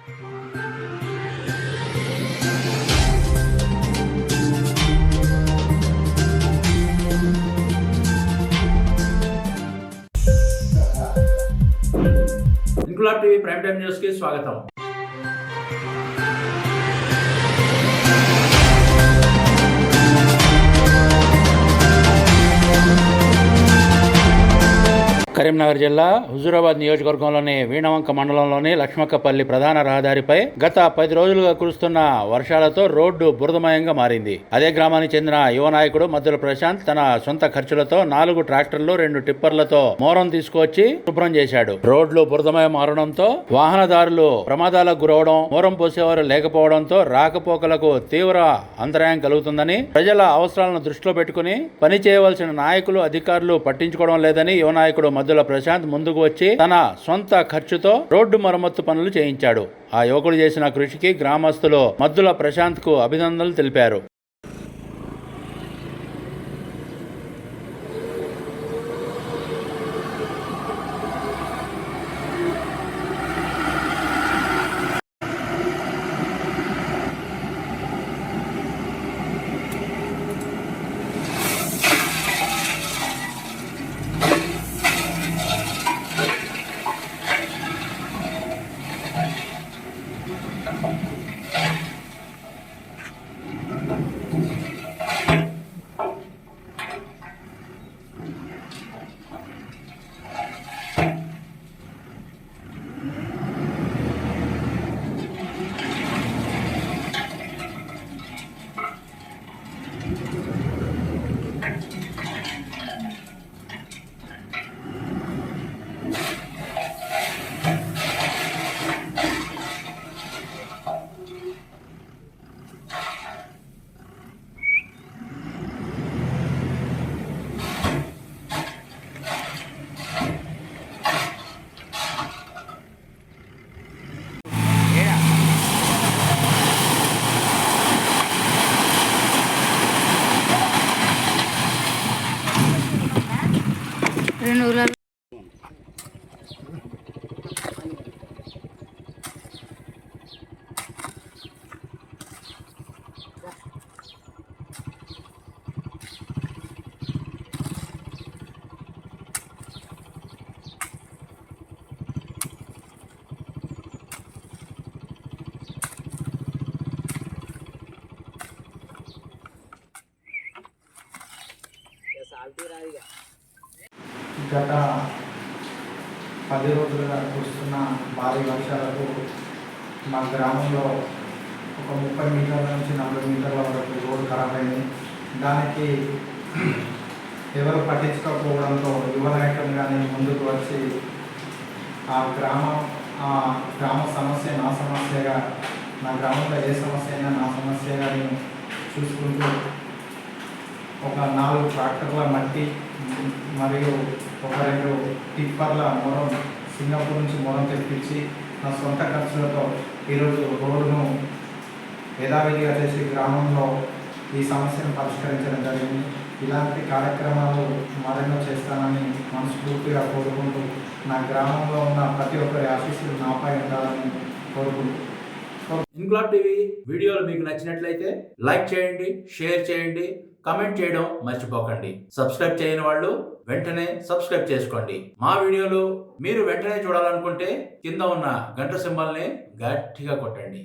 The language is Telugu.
Inquilab TV prime time news కి స్వాగతం. కరీంనగర్ జిల్లా హుజూరాబాద్ నియోజకవర్గంలోని వీణవంక మండలంలోని లక్ష్మక్కపల్లి ప్రధాన రహదారిపై గత 10 రోజులుగా కురుస్తున్న వర్షాలతో రోడ్డు బురదమయంగా మారింది. అదే గ్రామానికి చెందిన యువ నాయకుడు మద్దుల ప్రశాంత్ తన సొంత ఖర్చులతో 4 ట్రాక్టర్లు 2 టిప్పర్లతో మోరం తీసుకువచ్చి శుభ్రం చేశాడు. రోడ్లు బురదమయం మారడంతో వాహనదారులు ప్రమాదాలకు గురవడం, మోరం పోసేవారు లేకపోవడంతో రాకపోకలకు తీవ్ర అంతరాయం కలుగుతుందని, ప్రజల అవసరాలను దృష్టిలో పెట్టుకుని పని చేయవలసిన నాయకులు అధికారులు పట్టించుకోవడం లేదని యువ నాయకుడు మద్దుల ప్రశాంత్ ముందుకు వచ్చి తన సొంత ఖర్చుతో రోడ్డు మరమ్మత్తు పనులు చేయించాడు. ఆ యువకుడు చేసిన కృషికి గ్రామస్తులు మద్దుల ప్రశాంత్ కు అభినందనలు తెలిపారు. గత 10 రోజులుగా కురుస్తున్న భారీ వర్షాలకు మా గ్రామంలో ఒక 30 మీటర్ల నుంచి 40 మీటర్ల వరకు రోడ్డు ఖరాబ్ అయింది. దానికి ఎవరు పట్టించుకోకపోవడంతో యువ నాయకులుగానే ముందుకు వచ్చి ఆ గ్రామ సమస్య నా సమస్యగా, నా గ్రామంలో ఏ సమస్య అయినా నా సమస్యగా నేను చూసుకుంటూ ఒక 4 ట్రాక్టర్ల మట్టి మరియు ఒక 2 టిప్పర్ల మొరం సింగపూర్ నుంచి మొరం తెప్పించి నా సొంత ఖర్చులతో ఈరోజు రోడ్డును యథావిధిగా చేసి గ్రామంలో ఈ సమస్యను పరిష్కరించడం జరిగింది. ఇలాంటి కార్యక్రమాలు మరెన్నో చేస్తానని మనస్ఫూర్తిగా కోరుకుంటూ నా గ్రామంలో ఉన్న ప్రతి ఒక్కరి ఆశీస్సులు నాపై ఉండాలని కోరుకుంటూ. ఇంక్లాబ్ టీవీ వీడియోలు మీకు నచ్చినట్లయితే లైక్ చేయండి, షేర్ చేయండి, కామెంట్ చేయడం మర్చిపోకండి. సబ్స్క్రైబ్ చేయని వాళ్ళు వెంటనే సబ్స్క్రైబ్ చేసుకోండి. మా వీడియోలు మీరు వెంటనే చూడాలనుకుంటే కింద ఉన్న గంట సింబల్ని గట్టిగా కొట్టండి.